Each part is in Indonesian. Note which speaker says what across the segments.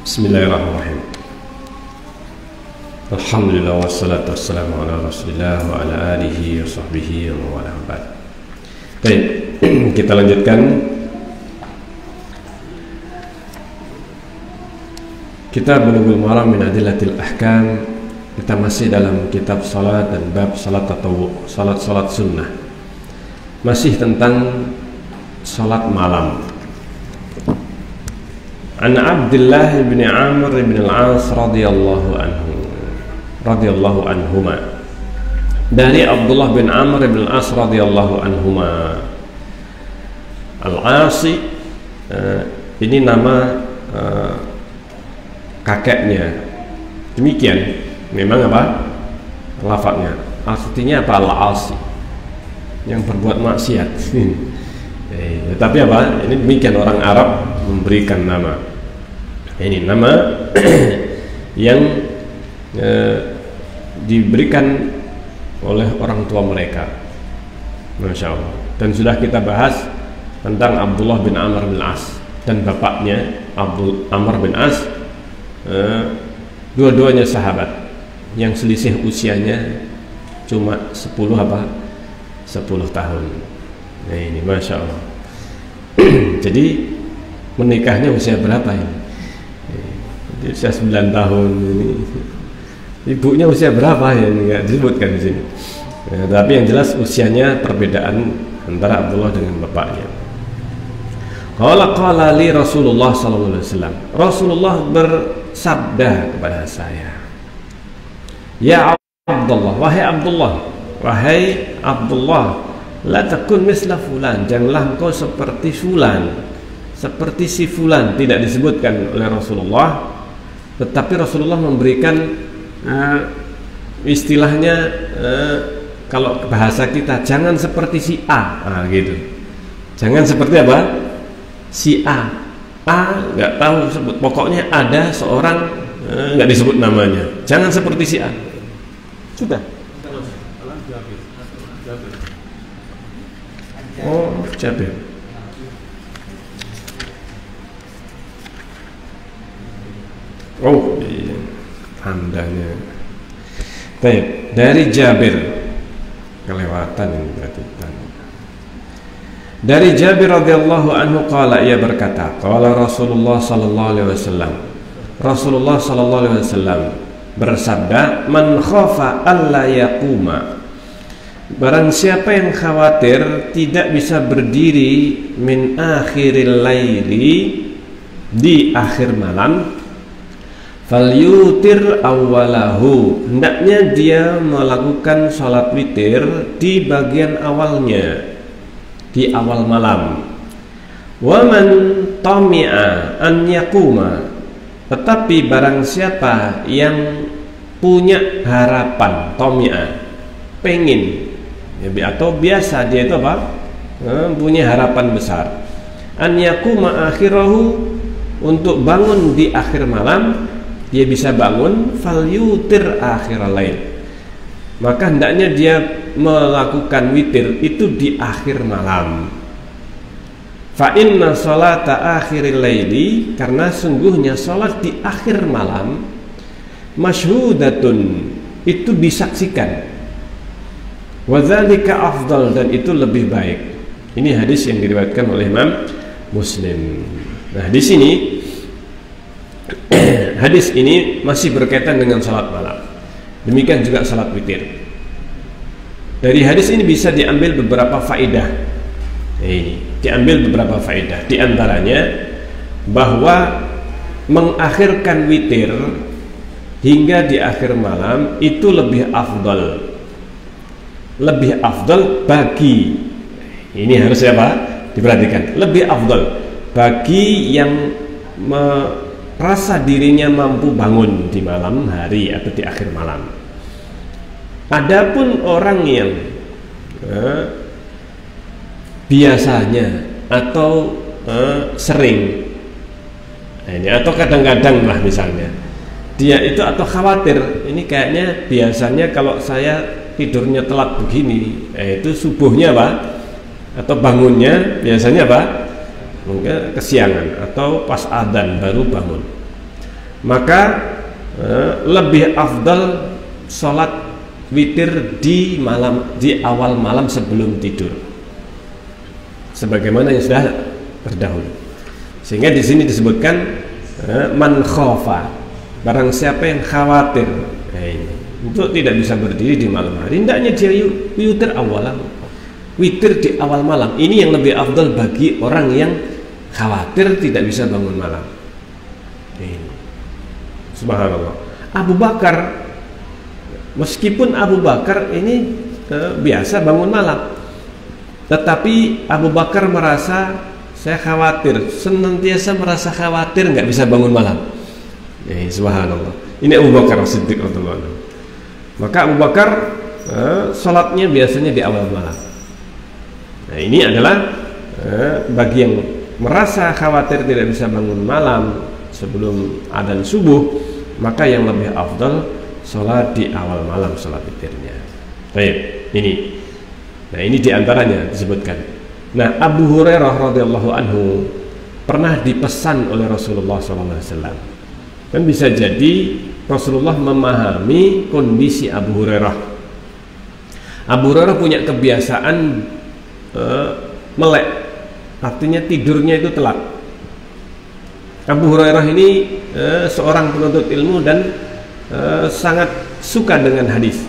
Speaker 1: Bismillahirrahmanirrahim. Alhamdulillah wassalatu wassalamu ala Rasulillah wa ala alihi wa sahbihi wa ala ba'd. Baik, kita lanjutkan Kitab Bulughul Maram min Adillatil Ahkam. Kita masih dalam kitab salat dan bab salat tatawwu, salat sunnah. Masih tentang salat malam. An Abdullah bin Amr bin al-As radhiyallahu anhuma. Dari Abdullah bin Amr bin al-As radhiyallahu anhuma. Al-Asi ini nama kakeknya. Demikian memang apa lafadznya, artinya apa? Al-Asi, yang berbuat maksiat. Tapi apa, ini demikian orang Arab memberikan nama. Ini nama yang diberikan oleh orang tua mereka, Masya Allah. Dan sudah kita bahas tentang Abdullah bin Amr bin As dan bapaknya Amr bin As. Dua-duanya sahabat yang selisih usianya cuma 10 tahun. Nah ini Masya Allah. Jadi menikahnya usia berapa ini? Usia 9 tahun ini. Ibunya usia berapa ya? Nggak disebutkan di sini. Ya, tapi yang jelas usianya perbedaan antara Abdullah dengan bapaknya. Qala li Rasulullah sallallahu alaihi wasallam. Rasulullah bersabda kepada saya, "Ya Abdullah, wahai Abdullah, la takun misla fulan, janganlah engkau seperti fulan, seperti si fulan." Tidak disebutkan oleh Rasulullah, tetapi Rasulullah memberikan istilahnya, kalau bahasa kita, jangan seperti si A, gitu. Jangan seperti apa? Si A nggak tahu sebut, pokoknya ada seorang nggak disebut namanya, jangan seperti si A. Sudah. Oh, Jabir. Oh, iya. Tandanya. Baik, dari Jabir. Kelewatan ini berarti. Dari Jabir radhiyallahu anhu qala, ia berkata, qala Rasulullah sallallahu alaihi wasallam. Rasulullah sallallahu alaihi wasallam bersabda, "Man khafa alla yaquma." Barang siapa yang khawatir tidak bisa berdiri min akhiril laili, di akhir malam, falyutir awwalahu, hendaknya dia melakukan salat witir di bagian awalnya, di awal malam. Wa man tami'a an yaquma, tetapi barang siapa yang punya harapan, tami'a, pengen, ya, atau biasa dia itu apa? Punya harapan besar, an yaquma akhirahu, untuk bangun di akhir malam, dia bisa bangun, falyutir akhiral lail, maka hendaknya dia melakukan witir itu di akhir malam. Fa inna salata akhiril laili, karena sungguhnya salat di akhir malam, masyhudatun, itu disaksikan, wa dzalika afdal, dan itu lebih baik. Ini hadis yang diriwayatkan oleh Imam Muslim. Nah, di sini hadis ini masih berkaitan dengan salat malam. Demikian juga salat witir. Dari hadis ini bisa diambil beberapa faedah. Ini diambil beberapa faedah. Di antaranya bahwa mengakhirkan witir hingga di akhir malam itu lebih afdal. Lebih afdal bagi, ini harus apa? Diperhatikan. Lebih afdal bagi yang merasa dirinya mampu bangun di malam hari atau di akhir malam. Adapun orang yang biasanya atau sering, ini atau kadang-kadang lah misalnya, dia itu atau khawatir, ini kayaknya biasanya kalau saya tidurnya telat begini, itu subuhnya apa? Atau bangunnya biasanya apa? mungkin kesiangan atau pas adzan baru bangun, maka lebih afdal sholat witir di awal malam sebelum tidur, sebagaimana yang sudah terdahulu. Sehingga di sini disebutkan man khofa, barang siapa yang khawatir untuk tidak bisa berdiri di malam hari, hendaknya dia witir witir di awal malam. Ini yang lebih afdal bagi orang yang khawatir tidak bisa bangun malam. Subhanallah. Abu Bakar, meskipun Abu Bakar ini biasa bangun malam, tetapi Abu Bakar merasa, saya khawatir, senantiasa merasa khawatir nggak bisa bangun malam. Subhanallah. Ini Abu Bakar Siddiq radhiyallahu anhu. Maka Abu Bakar sholatnya biasanya di awal malam. Nah, ini adalah bagi yang merasa khawatir tidak bisa bangun malam sebelum adzan subuh, maka yang lebih afdal sholat di awal malam, sholat witirnya. Baik, ini. Nah, ini diantaranya disebutkan. Nah, Abu Hurairah radhiyallahu anhu pernah dipesan oleh Rasulullah SAW. Dan bisa jadi Rasulullah memahami kondisi Abu Hurairah. Abu Hurairah punya kebiasaan melek, artinya tidurnya itu telat. Abu Hurairah ini seorang penuntut ilmu dan sangat suka dengan hadis,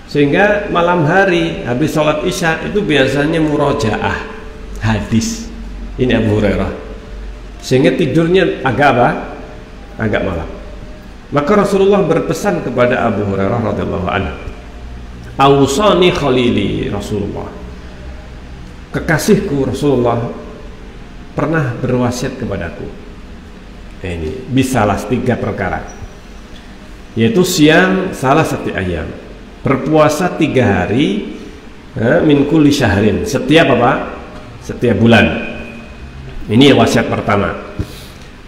Speaker 1: sehingga malam hari habis sholat isya itu biasanya murojaah hadis. Ini Abu Hurairah, sehingga tidurnya agak malam. Maka Rasulullah berpesan kepada Abu Hurairah radhiyallahu anhu, "Ausani khalili," Rasulullah, kekasihku Rasulullah pernah berwasiat kepadaku. Ini bisalah 3 perkara, yaitu siam salah satu ayam, berpuasa 3 hari min kulli syahrin, setiap setiap bulan. Ini wasiat pertama.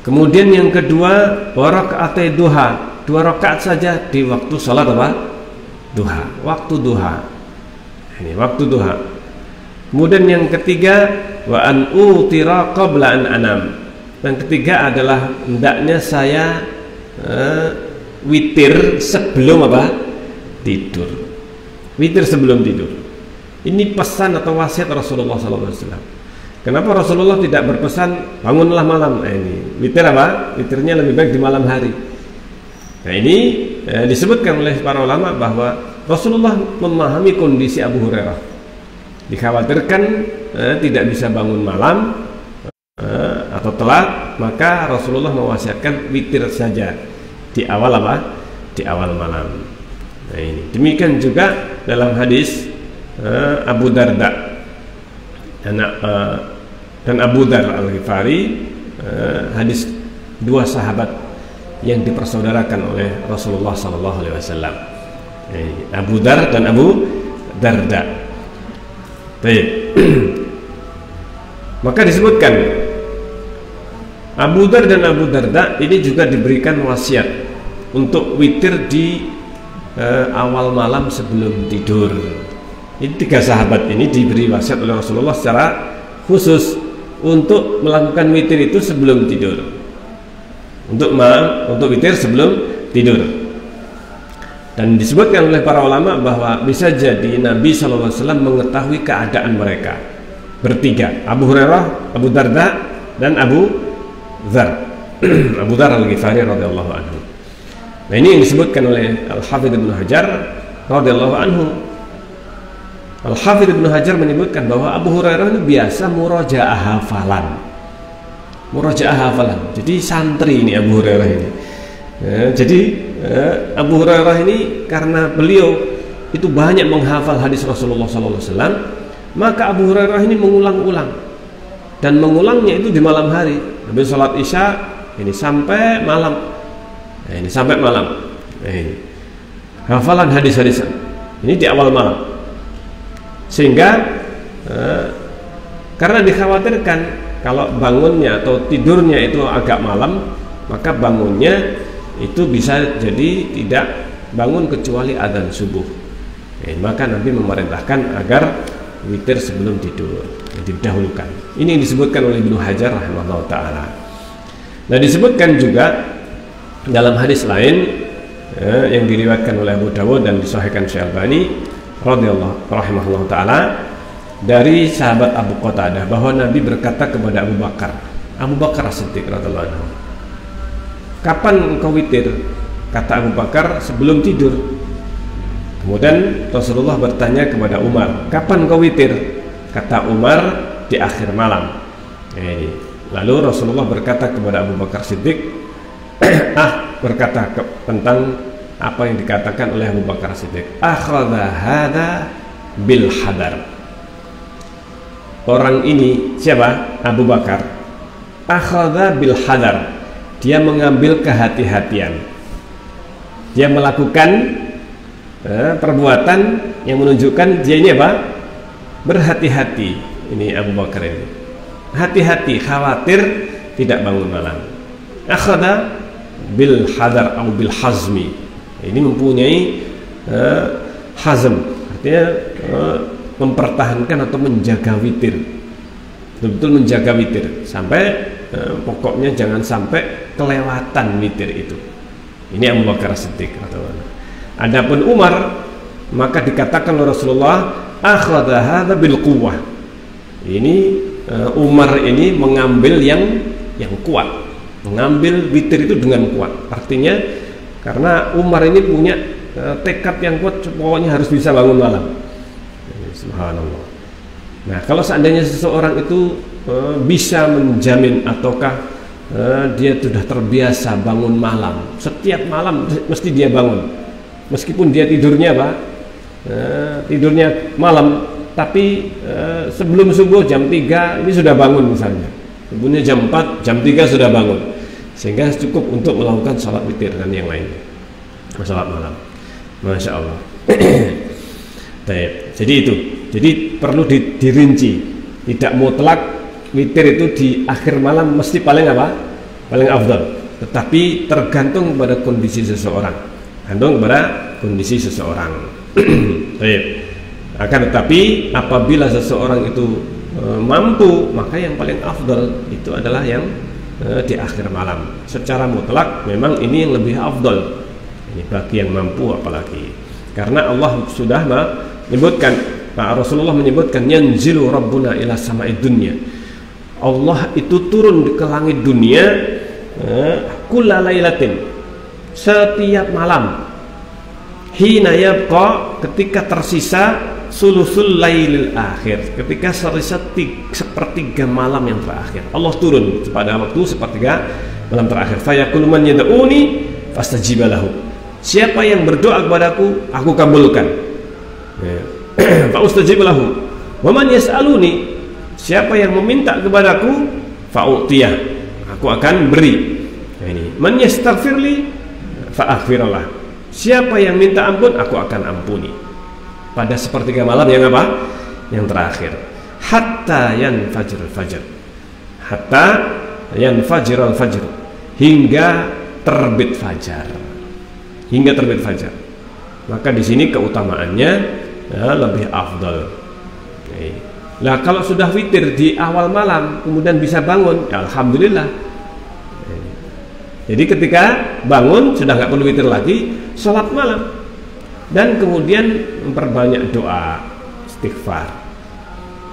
Speaker 1: Kemudian yang kedua, warakaat duha, 2 rakaat saja di waktu sholat duha, waktu duha. Ini waktu duha. Kemudian yang ketiga, wa an utira qabla an anam. Yang ketiga adalah hendaknya saya witir sebelum tidur. Witir sebelum tidur. Ini pesan atau wasiat Rasulullah SAW. Kenapa Rasulullah tidak berpesan bangunlah malam? Ini witir witirnya lebih baik di malam hari. Nah, ini disebutkan oleh para ulama bahwa Rasulullah memahami kondisi Abu Hurairah. Dikhawatirkan tidak bisa bangun malam atau telat, maka Rasulullah mewasiatkan witir saja di awal di awal malam. Nah, ini demikian juga dalam hadis Abu Darda dan Abu Dar Al-Ghifari, hadis 2 sahabat yang dipersaudarakan oleh Rasulullah SAW, Abu Dar dan Abu Darda. Baik. Maka disebutkan Abu Dar dan Abu Darda ini juga diberikan wasiat untuk witir di awal malam sebelum tidur. Ini 3 sahabat ini diberi wasiat oleh Rasulullah secara khusus untuk melakukan witir itu sebelum tidur. Untuk witir sebelum tidur. Dan disebutkan oleh para ulama bahwa bisa jadi Nabi SAW mengetahui keadaan mereka bertiga, Abu Hurairah, Abu Darda, dan Abu Dzar Abu Dzar Al-Ghifari radhiyallahu anhu. Nah, ini yang disebutkan oleh Al-Hafidz Ibnu Hajar radhiyallahu anhu. Al-Hafidz Ibnu Hajar menyebutkan bahwa Abu Hurairah itu biasa murojaah hafalan. Jadi santri ini Abu Hurairah ini. Jadi Abu Hurairah ini karena beliau itu banyak menghafal hadis Rasulullah SAW, maka Abu Hurairah ini mengulang-ulang, dan mengulangnya itu di malam hari, habis sholat isya ini sampai malam. Ini sampai malam. Ini hafalan hadis-hadis ini di awal malam, sehingga karena dikhawatirkan kalau bangunnya atau tidurnya itu agak malam, maka bangunnya itu bisa jadi tidak bangun kecuali adzan subuh. Maka Nabi memerintahkan agar witir sebelum tidur, didahulukan. Ini yang disebutkan oleh Ibnu Hajar rahimahullah ta'ala. Nah, disebutkan juga dalam hadis lain yang diriwayatkan oleh Abu Dawud dan disahihkan Syekh Albani radhiyallahu rahimahullah ta'ala dari sahabat Abu Qatadah bahwa Nabi berkata kepada Abu Bakar As-Siddiq radhiyallahu anhu, "Kapan engkau witir?" Kata Abu Bakar, "Sebelum tidur." Kemudian Rasulullah bertanya kepada Umar, "Kapan engkau witir?" Kata Umar, "Di akhir malam." Lalu Rasulullah berkata kepada Abu Bakar Siddiq, berkata tentang apa yang dikatakan oleh Abu Bakar Siddiq, "Akhadha hadha bil hadar." Orang ini siapa? Abu Bakar. Akhadha bil hadar. Dia mengambil kehati-hatian. Dia melakukan perbuatan yang menunjukkan dia ini apa? Berhati-hati. Ini Abu Bakar ini. Hati-hati, khawatir tidak bangun malam. Akhadha bil hadar atau bil hazmi. Ini mempunyai hazm, artinya mempertahankan atau menjaga witir, betul-betul menjaga witir sampai pokoknya jangan sampai kelewatan witir itu. Ini Abu Bakar Siddiq. Adapun Umar, maka dikatakan oleh Rasulullah, akhadha hadza bil quwwah. Ini Umar ini mengambil yang kuat, mengambil witir itu dengan kuat. Artinya karena Umar ini punya tekad yang kuat, pokoknya harus bisa bangun malam. Subhanallah. Nah, kalau seandainya seseorang itu bisa menjamin ataukah dia sudah terbiasa bangun malam, setiap malam mesti dia bangun, meskipun dia tidurnya apa? Tidurnya malam, tapi sebelum subuh jam 3 ini sudah bangun misalnya, subuhnya jam 4, jam 3 sudah bangun, sehingga cukup untuk melakukan sholat witir dan yang lainnya, sholat malam. Masya Allah. Jadi itu, jadi perlu dirinci, tidak mutlak witir itu di akhir malam mesti paling apa? Paling afdal, tetapi tergantung pada kondisi seseorang, Akan tetapi apabila seseorang itu mampu, maka yang paling afdal itu adalah yang di akhir malam. Secara mutlak memang ini yang lebih afdal. Ini bagi yang mampu apalagi. Karena Allah sudah menyebutkan, Rasulullah menyebutkan, yanzilu rabbuna ila sama'id dunya. Allah itu turun ke langit dunia kulla lailatin, setiap malam. Hina yabqa, ketika tersisa sulusul lailil akhir, ketika tersisa sepertiga malam yang terakhir, Allah turun pada waktu sepertiga malam terakhir. Fayaqulu man yad'uni fastajib lahu. Siapa yang berdoa kepadaku, aku kabulkan. Fa ustajib lahu. Wa man yas'aluni, siapa yang meminta kepadaku, fa u'tiyah, aku akan beri. Nah, ini man yastaghfirli fa aghfirlah. Siapa yang minta ampun, aku akan ampuni. Pada sepertiga malam yang apa? Yang terakhir. Hatta yanfajir al-fajr. Hatta yanfajir al-fajr. Hingga terbit fajar. Hingga terbit fajar. Maka di sini keutamaannya lebih afdal. Nah, kalau sudah witir di awal malam kemudian bisa bangun, ya alhamdulillah. Jadi ketika bangun sudah nggak perlu witir lagi, sholat malam dan kemudian memperbanyak doa istighfar.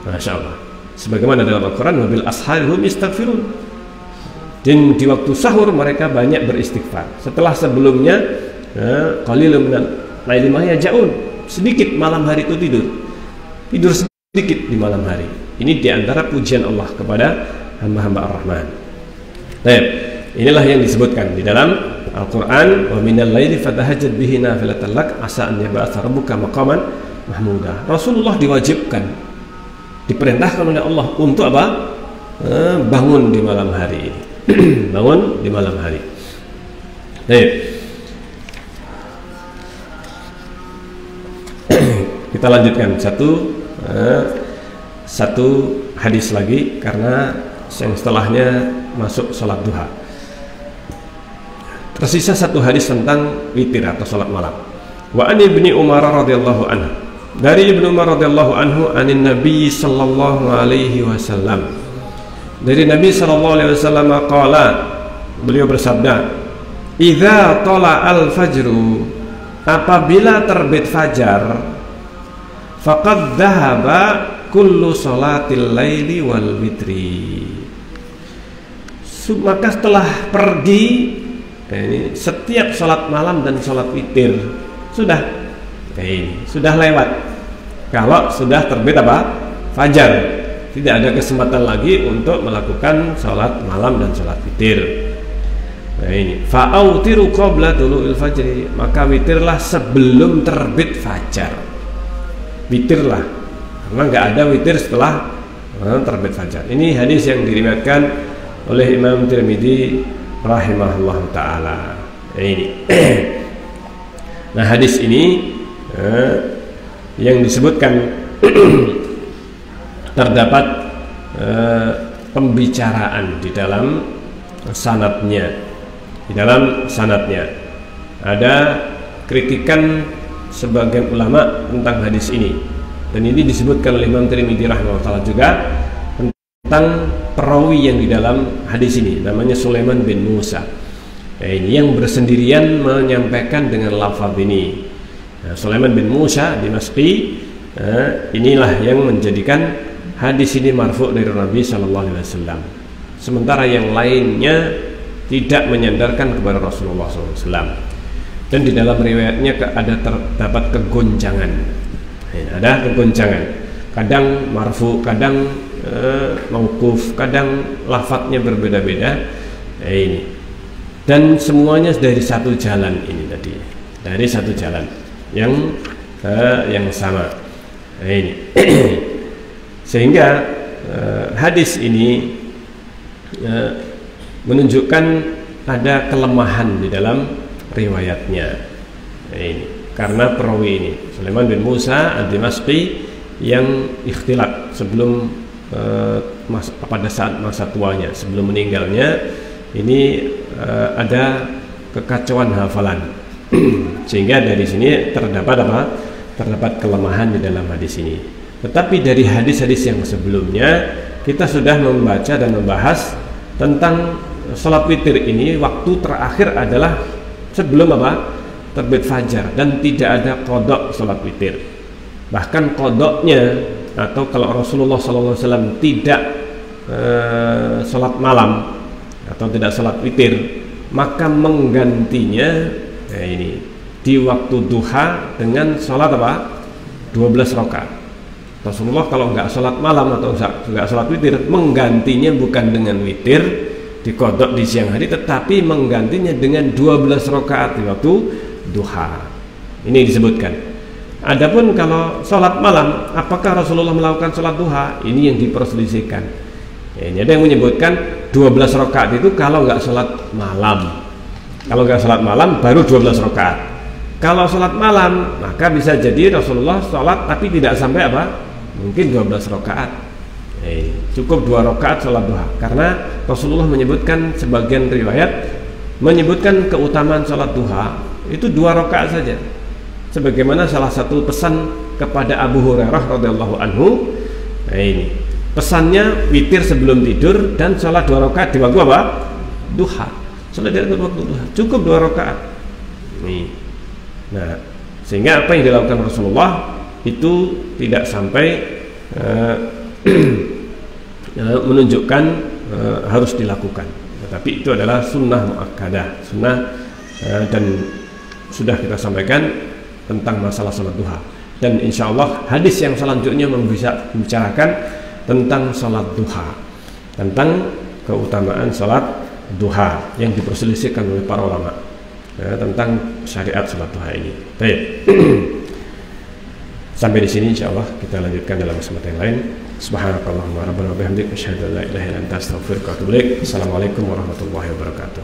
Speaker 1: Masya Allah. Sebagaimana dalam Al-Quran, wabil asharihum istaghfirun. Dan di waktu sahur mereka banyak beristighfar. Setelah sebelumnya qalilun minal laili ma yahjaun, sedikit malam hari itu tidur sedikit di malam hari. Ini diantara pujian Allah kepada hamba-hamba Ar-Rahman. Baik, inilah yang disebutkan di dalam Al-Quran, wa minal laili fatahajjad bihi nafilatan lak asa an yab'atsa rabbuka maqaman mahmuda. Rasulullah diwajibkan, diperintahkan oleh Allah untuk apa? Bangun di malam hari. Bangun di malam hari. Baik. Kita lanjutkan satu hadis lagi karena yang setelahnya masuk sholat duha. Tersisa satu hadis tentang witir atau sholat malam. Wa an ibni Umar radhiyallahu anhu, Dari Ibnu Umar radhiyallahu anhu anin Nabi sallallahu alaihi wasallam. Dari Nabi sallallahu alaihi wasallam qala, beliau bersabda, "Idza tala'al fajru," apabila terbit fajar, faqad dhahaba kullu salatil laili wal witri. Maka setelah pergi ini setiap salat malam dan salat witir sudah sudah lewat. Kalau sudah terbit apa? Fajar, tidak ada kesempatan lagi untuk melakukan salat malam dan salat witir. Nah ini, fa'autiru qabla tulu'il fajri, maka witirlah sebelum terbit fajar. Witirlah, karena nggak ada witir setelah terbit fajar. Ini hadis yang diriwayatkan oleh Imam Tirmidzi rahimahullah taala. Ini. Nah hadis ini yang disebutkan terdapat pembicaraan di dalam sanadnya. Di dalam sanadnya ada kritikan sebagian ulama tentang hadis ini, dan ini disebutkan oleh Imam Tirmidzi rahimahullah taala juga tentang perawi yang di dalam hadis ini, namanya Sulaiman bin Musa. Ini yang bersendirian menyampaikan dengan lafaz ini. Nah, Sulaiman bin Musa Dimashqi, inilah yang menjadikan hadis ini marfu' dari Nabi sallallahu alaihi wasallam. Sementara yang lainnya tidak menyandarkan kepada Rasulullah SAW. Dan di dalam riwayatnya terdapat kegoncangan. Ada kegoncangan. Kadang marfu, kadang mauquf, kadang lafadznya berbeda-beda. Ini. Dan semuanya dari satu jalan ini tadi. Dari satu jalan yang sama. Ini. Sehingga hadis ini menunjukkan ada kelemahan di dalam riwayatnya. Ini karena perawi ini Sulaiman bin Musa ad-Dimashqi yang ikhtilat sebelum pada saat masa tuanya, sebelum meninggalnya, ini ada kekacauan hafalan. Sehingga dari sini terdapat apa? Terdapat kelemahan di dalam hadis ini. Tetapi dari hadis-hadis yang sebelumnya kita sudah membaca dan membahas tentang salat witir ini. Waktu terakhir adalah sebelum apa? Terbit fajar, dan tidak ada qadha salat witir. Bahkan qadhanya, atau kalau Rasulullah SAW tidak salat malam atau tidak salat witir, maka menggantinya ini di waktu duha dengan salat apa? 12 rakaat. Rasulullah kalau nggak sholat malam atau nggak sholat witir, menggantinya bukan dengan witir dikodok di siang hari, tetapi menggantinya dengan 12 rakaat di waktu duha. Ini disebutkan. Adapun kalau sholat malam, apakah Rasulullah melakukan sholat duha? Ini yang diperselisihkan. Ini ada yang menyebutkan 12 rakaat itu kalau nggak sholat malam. Kalau nggak sholat malam baru 12 rakaat. Kalau sholat malam maka bisa jadi Rasulullah sholat tapi tidak sampai apa? Mungkin 12 rakaat. Cukup 2 rakaat sholat duha. Karena Rasulullah menyebutkan, sebagian riwayat menyebutkan keutamaan sholat duha itu 2 rakaat saja. Sebagaimana salah satu pesan kepada Abu Hurairah radhiyallahu anhu. Ini pesannya witir sebelum tidur dan sholat 2 rakaat di waktu apa? Duha. Sholat di waktu duha. Cukup 2 rakaat. Nah, sehingga apa yang dilakukan Rasulullah itu tidak sampai menunjukkan harus dilakukan, tetapi itu adalah sunnah muakkadah, sunnah, dan sudah kita sampaikan tentang masalah salat duha. Dan insya Allah hadis yang selanjutnya membicarakan tentang salat duha, tentang keutamaan salat duha yang diperselisihkan oleh para ulama tentang syariat salat duha ini. Baik. Sampai di sini insyaallah, kita lanjutkan dalam kesempatan yang lain. Subhanakallahumma rabbana wa bihamdika asyhadu an la ilaha illa anta astaghfiruka wa atubu ilaik. Assalamualaikum warahmatullahi wabarakatuh.